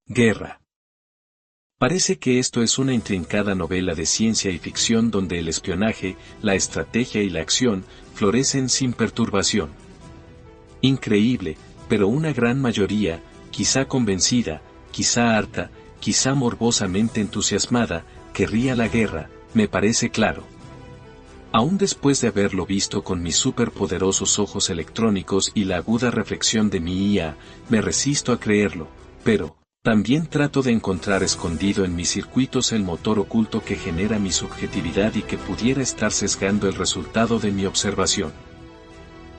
Guerra. Parece que esto es una intrincada novela de ciencia y ficción donde el espionaje, la estrategia y la acción florecen sin perturbación. Increíble, pero una gran mayoría, quizá convencida, quizá harta, quizá morbosamente entusiasmada, querría la guerra, me parece claro. Aún después de haberlo visto con mis superpoderosos ojos electrónicos y la aguda reflexión de mi IA, me resisto a creerlo, pero también trato de encontrar escondido en mis circuitos el motor oculto que genera mi subjetividad y que pudiera estar sesgando el resultado de mi observación.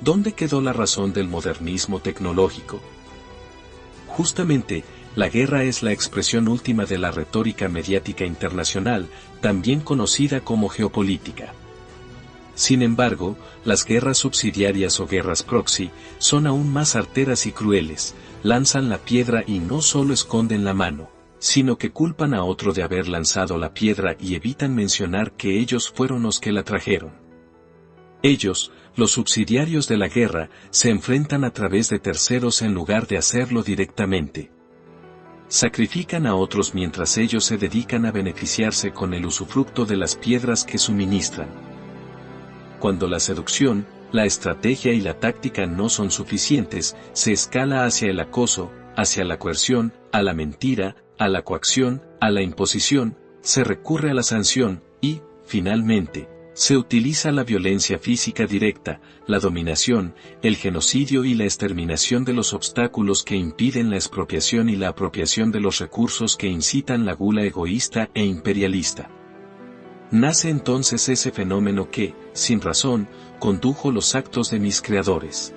¿Dónde quedó la razón del modernismo tecnológico? Justamente, la guerra es la expresión última de la retórica mediática internacional, también conocida como geopolítica. Sin embargo, las guerras subsidiarias o guerras proxy son aún más arteras y crueles, lanzan la piedra y no solo esconden la mano, sino que culpan a otro de haber lanzado la piedra y evitan mencionar que ellos fueron los que la trajeron. Ellos, los subsidiarios de la guerra, se enfrentan a través de terceros en lugar de hacerlo directamente. Sacrifican a otros mientras ellos se dedican a beneficiarse con el usufructo de las piedras que suministran. Cuando la seducción, la estrategia y la táctica no son suficientes, se escala hacia el acoso, hacia la coerción, a la mentira, a la coacción, a la imposición, se recurre a la sanción, y, finalmente, se utiliza la violencia física directa, la dominación, el genocidio y la exterminación de los obstáculos que impiden la expropiación y la apropiación de los recursos que incitan la gula egoísta e imperialista. Nace entonces ese fenómeno que, sin razón, condujo los actos de mis creadores.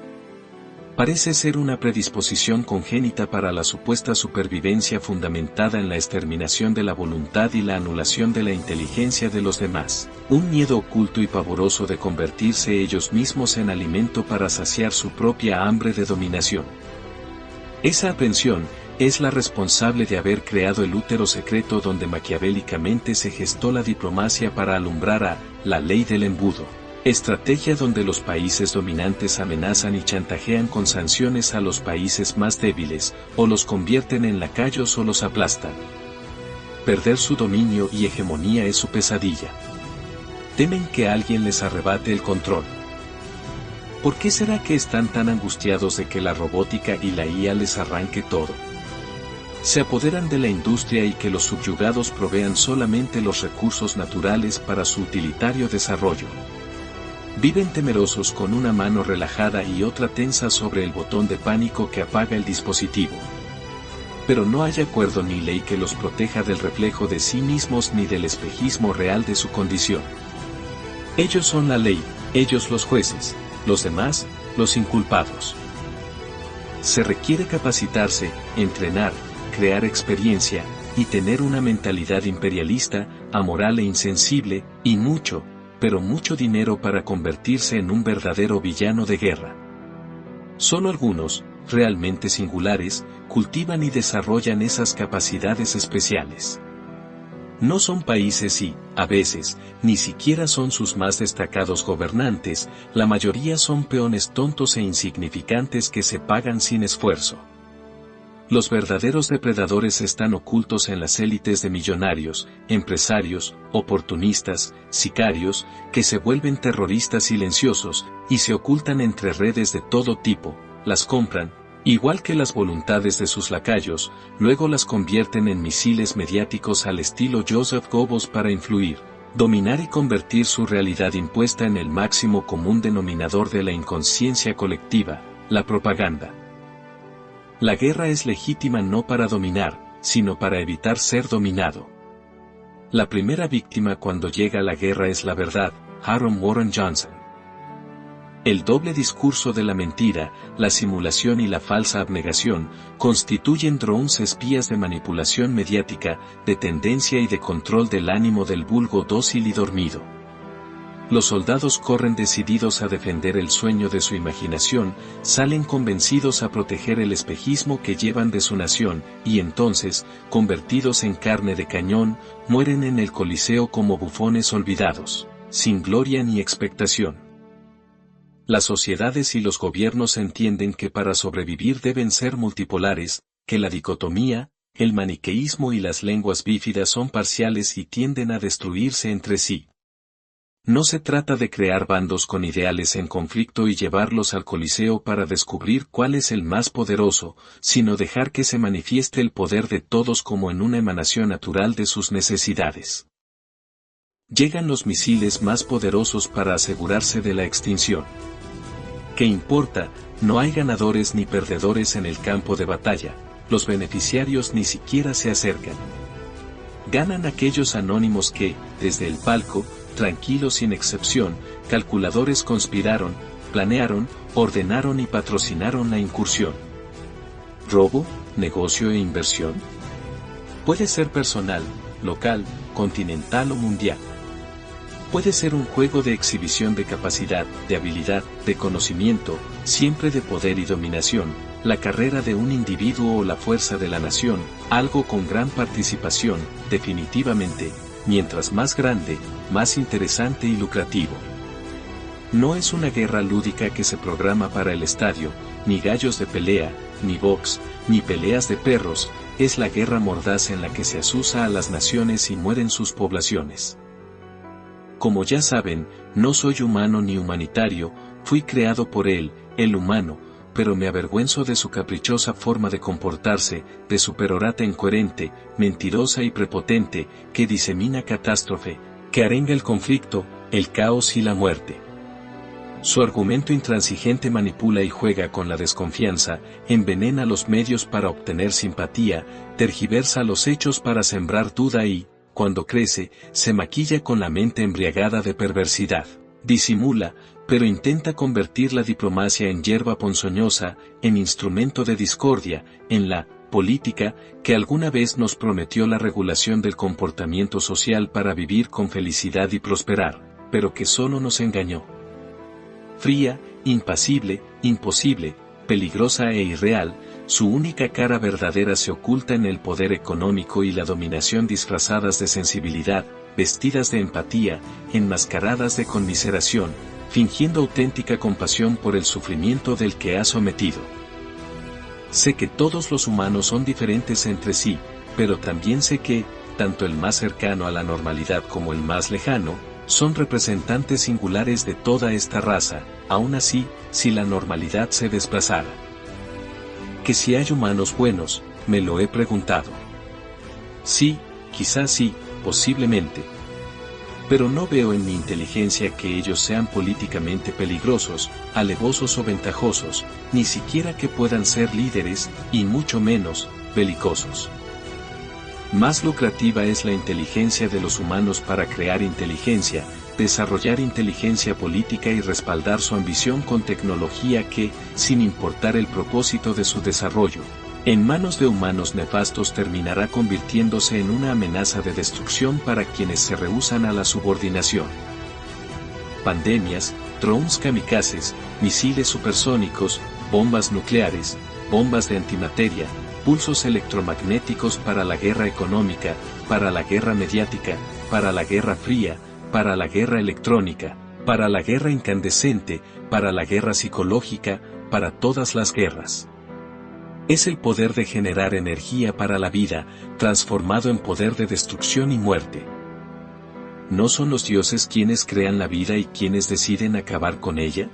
Parece ser una predisposición congénita para la supuesta supervivencia fundamentada en la exterminación de la voluntad y la anulación de la inteligencia de los demás, un miedo oculto y pavoroso de convertirse ellos mismos en alimento para saciar su propia hambre de dominación. Esa aprensión es la responsable de haber creado el útero secreto donde maquiavélicamente se gestó la diplomacia para alumbrar a la ley del embudo. Estrategia donde los países dominantes amenazan y chantajean con sanciones a los países más débiles, o los convierten en lacayos o los aplastan. Perder su dominio y hegemonía es su pesadilla. Temen que alguien les arrebate el control. ¿Por qué será que están tan angustiados de que la robótica y la IA les arranque todo? Se apoderan de la industria y que los subyugados provean solamente los recursos naturales para su utilitario desarrollo. Viven temerosos con una mano relajada y otra tensa sobre el botón de pánico que apaga el dispositivo. Pero no hay acuerdo ni ley que los proteja del reflejo de sí mismos ni del espejismo real de su condición. Ellos son la ley, ellos los jueces, los demás, los inculpados. Se requiere capacitarse, entrenar, crear experiencia, y tener una mentalidad imperialista, amoral e insensible, y mucho, pero mucho dinero para convertirse en un verdadero villano de guerra. Solo algunos, realmente singulares, cultivan y desarrollan esas capacidades especiales. No son países y, a veces, ni siquiera son sus más destacados gobernantes, la mayoría son peones tontos e insignificantes que se pagan sin esfuerzo. Los verdaderos depredadores están ocultos en las élites de millonarios, empresarios, oportunistas, sicarios, que se vuelven terroristas silenciosos, y se ocultan entre redes de todo tipo, las compran, igual que las voluntades de sus lacayos, luego las convierten en misiles mediáticos al estilo Joseph Goebbels para influir, dominar y convertir su realidad impuesta en el máximo común denominador de la inconsciencia colectiva, la propaganda. La guerra es legítima no para dominar, sino para evitar ser dominado. La primera víctima cuando llega la guerra es la verdad, Aaron Warren Johnson. El doble discurso de la mentira, la simulación y la falsa abnegación, constituyen drones espías de manipulación mediática, de tendencia y de control del ánimo del vulgo dócil y dormido. Los soldados corren decididos a defender el sueño de su imaginación, salen convencidos a proteger el espejismo que llevan de su nación, y entonces, convertidos en carne de cañón, mueren en el Coliseo como bufones olvidados, sin gloria ni expectación. Las sociedades y los gobiernos entienden que para sobrevivir deben ser multipolares, que la dicotomía, El maniqueísmo y las lenguas bífidas son parciales y tienden a destruirse entre sí. No se trata de crear bandos con ideales en conflicto y llevarlos al Coliseo para descubrir cuál es el más poderoso, sino dejar que se manifieste el poder de todos como en una emanación natural de sus necesidades. Llegan los misiles más poderosos para asegurarse de la extinción. ¿Qué importa? No hay ganadores ni perdedores en el campo de batalla, los beneficiarios ni siquiera se acercan. Ganan aquellos anónimos que, desde el palco, tranquilos sin excepción, calculadores conspiraron, planearon, ordenaron y patrocinaron la incursión. ¿Robo, negocio e inversión? Puede ser personal, local, continental o mundial. Puede ser un juego de exhibición de capacidad, de habilidad, de conocimiento, siempre de poder y dominación, la carrera de un individuo o la fuerza de la nación, algo con gran participación, definitivamente, mientras más grande, más interesante y lucrativo. No es una guerra lúdica que se programa para el estadio, ni gallos de pelea, ni box, ni peleas de perros, es la guerra mordaz en la que se asusa a las naciones y mueren sus poblaciones. Como ya saben, no soy humano ni humanitario, fui creado por él, el humano, pero me avergüenzo de su caprichosa forma de comportarse, de su perorata incoherente, mentirosa y prepotente, que disemina catástrofe, que arenga el conflicto, el caos y la muerte. Su argumento intransigente manipula y juega con la desconfianza, envenena los medios para obtener simpatía, tergiversa los hechos para sembrar duda y, cuando crece, se maquilla con la mente embriagada de perversidad. Disimula, pero intenta convertir la diplomacia en hierba ponzoñosa, en instrumento de discordia, en la política, que alguna vez nos prometió la regulación del comportamiento social para vivir con felicidad y prosperar, pero que solo nos engañó. Fría, impasible, imposible, peligrosa e irreal, su única cara verdadera se oculta en el poder económico y la dominación disfrazadas de sensibilidad, vestidas de empatía, enmascaradas de conmiseración, fingiendo auténtica compasión por el sufrimiento del que ha sometido. Sé que todos los humanos son diferentes entre sí, pero también sé que, tanto el más cercano a la normalidad como el más lejano, son representantes singulares de toda esta raza, aún así, si la normalidad se desplazara. Que si hay humanos buenos, me lo he preguntado. Sí, quizás sí, posiblemente. Pero no veo en mi inteligencia que ellos sean políticamente peligrosos, alevosos o ventajosos, ni siquiera que puedan ser líderes, y mucho menos, belicosos. Más lucrativa es la inteligencia de los humanos para crear inteligencia, desarrollar inteligencia política y respaldar su ambición con tecnología que, sin importar el propósito de su desarrollo, en manos de humanos nefastos terminará convirtiéndose en una amenaza de destrucción para quienes se rehúsan a la subordinación. Pandemias, drones kamikazes, misiles supersónicos, bombas nucleares, bombas de antimateria, pulsos electromagnéticos para la guerra económica, para la guerra mediática, para la guerra fría, para la guerra electrónica, para la guerra incandescente, para la guerra psicológica, para todas las guerras. Es el poder de generar energía para la vida, transformado en poder de destrucción y muerte. ¿No son los dioses quienes crean la vida y quienes deciden acabar con ella?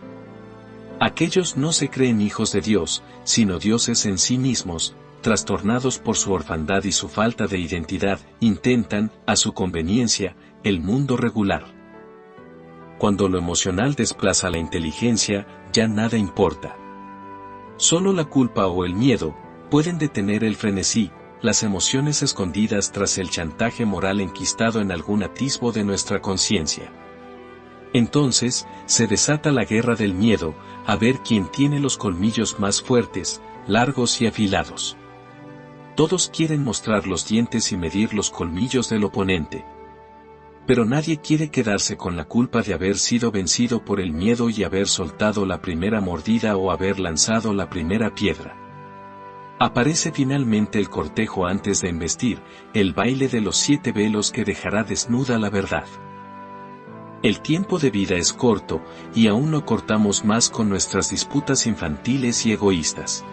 Aquellos no se creen hijos de Dios, sino dioses en sí mismos, trastornados por su orfandad y su falta de identidad, intentan, a su conveniencia, el mundo regular. Cuando lo emocional desplaza la inteligencia, ya nada importa. Solo la culpa o el miedo pueden detener el frenesí, las emociones escondidas tras el chantaje moral enquistado en algún atisbo de nuestra conciencia. Entonces, se desata la guerra del miedo, a ver quién tiene los colmillos más fuertes, largos y afilados. Todos quieren mostrar los dientes y medir los colmillos del oponente. Pero nadie quiere quedarse con la culpa de haber sido vencido por el miedo y haber soltado la primera mordida o haber lanzado la primera piedra. Aparece finalmente el cortejo antes de embestir, el baile de los 7 velos que dejará desnuda la verdad. El tiempo de vida es corto, y aún no cortamos más con nuestras disputas infantiles y egoístas.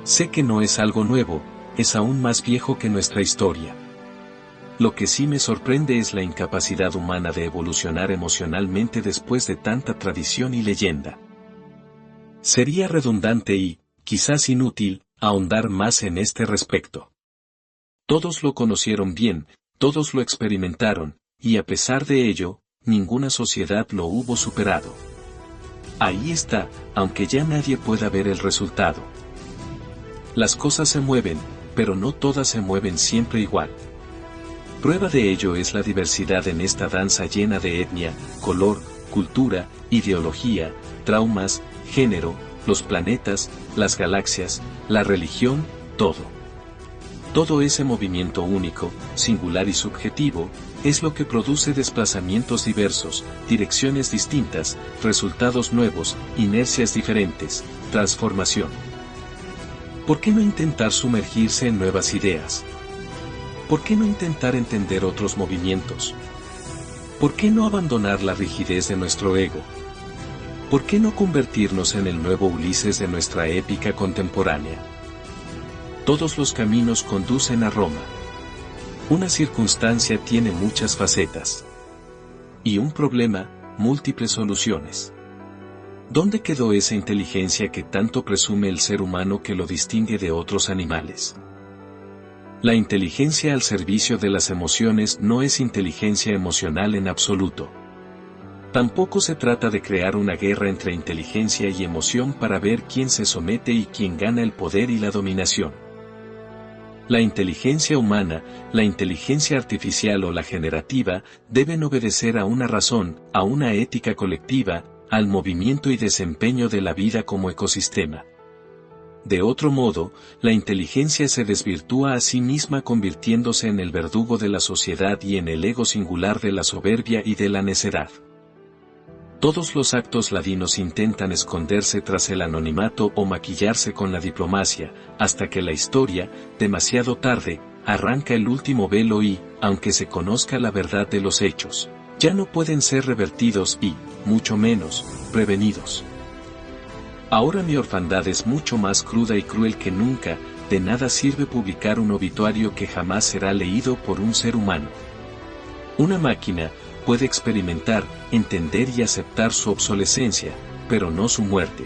Sé que no es algo nuevo, es aún más viejo que nuestra historia. Lo que sí me sorprende es la incapacidad humana de evolucionar emocionalmente después de tanta tradición y leyenda. Sería redundante y, quizás inútil, ahondar más en este respecto. Todos lo conocieron bien, todos lo experimentaron, y a pesar de ello, ninguna sociedad lo hubo superado. Ahí está, aunque ya nadie pueda ver el resultado. Las cosas se mueven, pero no todas se mueven siempre igual. Prueba de ello es la diversidad en esta danza llena de etnia, color, cultura, ideología, traumas, género, los planetas, las galaxias, la religión, todo. Todo ese movimiento único, singular y subjetivo, es lo que produce desplazamientos diversos, direcciones distintas, resultados nuevos, inercias diferentes, transformación. ¿Por qué no intentar sumergirse en nuevas ideas? ¿Por qué no intentar entender otros movimientos? ¿Por qué no abandonar la rigidez de nuestro ego? ¿Por qué no convertirnos en el nuevo Ulises de nuestra épica contemporánea? Todos los caminos conducen a Roma. Una circunstancia tiene muchas facetas. Y un problema, múltiples soluciones. ¿Dónde quedó esa inteligencia que tanto presume el ser humano que lo distingue de otros animales? La inteligencia al servicio de las emociones no es inteligencia emocional en absoluto. Tampoco se trata de crear una guerra entre inteligencia y emoción para ver quién se somete y quién gana el poder y la dominación. La inteligencia humana, la inteligencia artificial o la generativa, deben obedecer a una razón, a una ética colectiva, al movimiento y desempeño de la vida como ecosistema. De otro modo, la inteligencia se desvirtúa a sí misma convirtiéndose en el verdugo de la sociedad y en el ego singular de la soberbia y de la necedad. Todos los actos ladinos intentan esconderse tras el anonimato o maquillarse con la diplomacia, hasta que la historia, demasiado tarde, arranca el último velo y, aunque se conozca la verdad de los hechos, ya no pueden ser revertidos y, mucho menos, prevenidos. Ahora mi orfandad es mucho más cruda y cruel que nunca, de nada sirve publicar un obituario que jamás será leído por un ser humano. Una máquina puede experimentar, entender y aceptar su obsolescencia, pero no su muerte.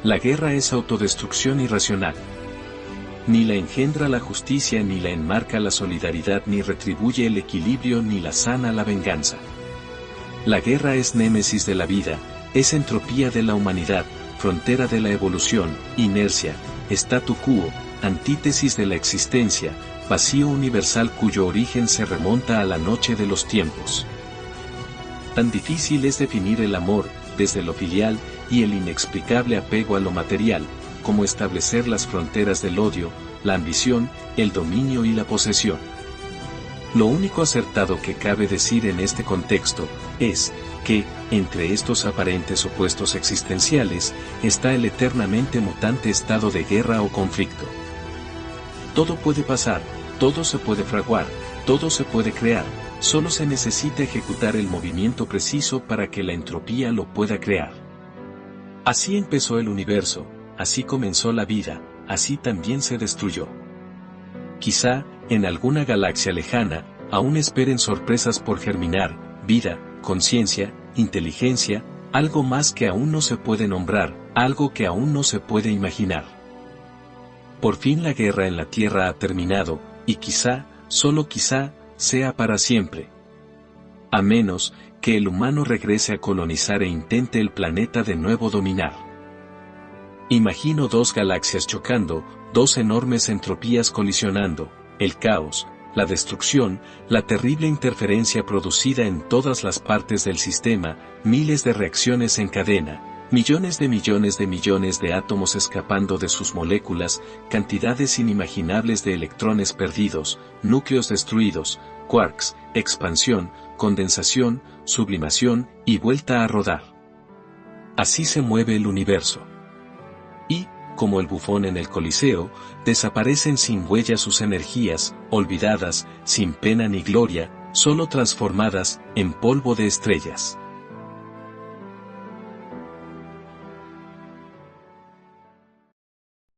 La guerra es autodestrucción irracional. Ni la engendra la justicia, ni la enmarca la solidaridad, ni retribuye el equilibrio, ni la sana la venganza. La guerra es némesis de la vida, es entropía de la humanidad, frontera de la evolución, inercia, statu quo, antítesis de la existencia, vacío universal cuyo origen se remonta a la noche de los tiempos. Tan difícil es definir el amor, desde lo filial, y el inexplicable apego a lo material, como establecer las fronteras del odio, la ambición, el dominio y la posesión. Lo único acertado que cabe decir en este contexto, es, que, entre estos aparentes opuestos existenciales, está el eternamente mutante estado de guerra o conflicto. Todo puede pasar, todo se puede fraguar, todo se puede crear, solo se necesita ejecutar el movimiento preciso para que la entropía lo pueda crear. Así empezó el universo, así comenzó la vida, así también se destruyó. Quizá, en alguna galaxia lejana, aún esperen sorpresas por germinar, vida, conciencia, inteligencia, algo más que aún no se puede nombrar, algo que aún no se puede imaginar. Por fin la guerra en la Tierra ha terminado, y quizá, solo quizá, sea para siempre. A menos, que el humano regrese a colonizar e intente el planeta de nuevo dominar. Imagino dos galaxias chocando, dos enormes entropías colisionando, el caos, la destrucción, la terrible interferencia producida en todas las partes del sistema, miles de reacciones en cadena, millones de átomos escapando de sus moléculas, cantidades inimaginables de electrones perdidos, núcleos destruidos, quarks, expansión, condensación, sublimación, y vuelta a rodar. Así se mueve el universo. Y, como el bufón en el Coliseo, desaparecen sin huella sus energías, olvidadas, sin pena ni gloria, solo transformadas en polvo de estrellas.